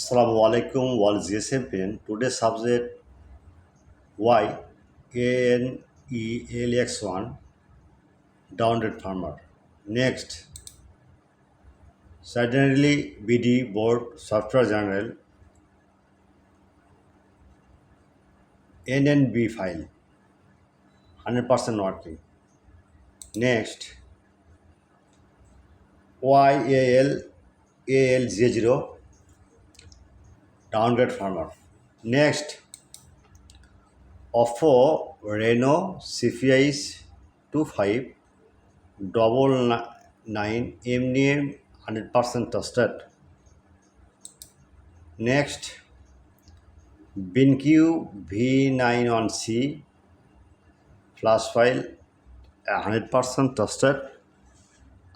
Assalamu alaikum wal GSM pin. Today's subject YANELX1 download farmer. Next, certainly BD board software general NNB file 100% working. Next, YALALJ0 downgrade farmer. Next, Oppo Reno CPIs 25 double 9 MDM 100% trusted. Next, Benco V91C flash file 100% trusted.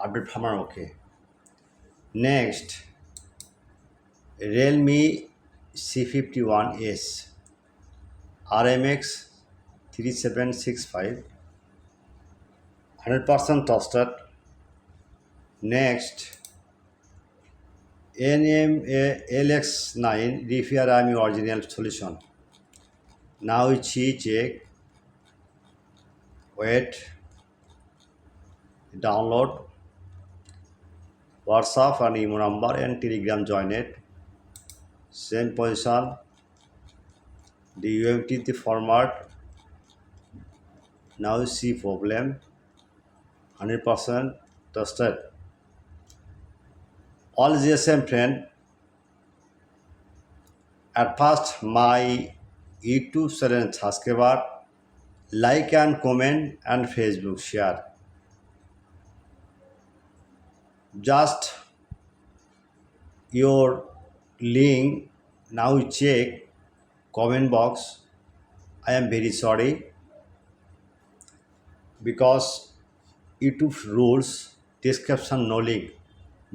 Update farmer okay. Next, Realme C51S RMX 3765 100% trusted. Next, NMLX9 repair original solution. Now we check, wait, download, WhatsApp and email number and Telegram join it. Same position, the UMT format. Now you see problem 100% trusted. All GSM friend, at first my YouTube channel subscriber, like and comment and Facebook share. Just your link now check comment box. I am very sorry because YouTube rules description no link.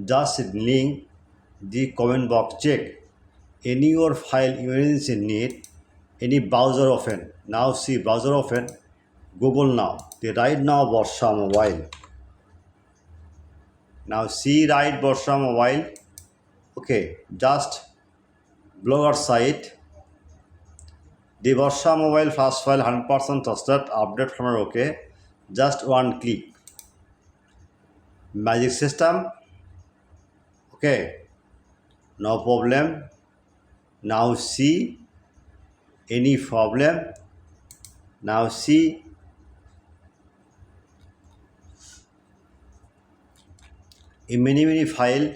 Just link the comment box check. Any your file emergency need, any browser open. Now see browser open, Google now. The right now Borsha mobile. Now see right Borsha mobile. Okay, just blogger site. The Borsha mobile flash file 100% trusted. Update from okay. Just one click. Magic system. Okay, no problem. Now see any problem. Now see in many file,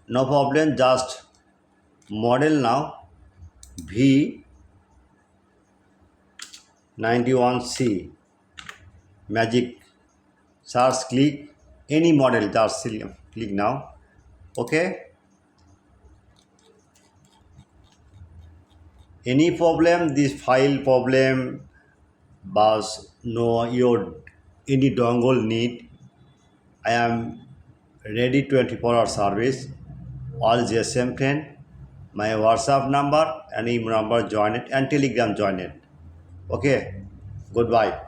no problem. Just model now V91C magic search click any model, just click now. Okay, any problem, this file problem, but no your any dongle need, I am ready 24-hour service. All GSM friend, my WhatsApp number and email number join it and Telegram join it. Okay, goodbye.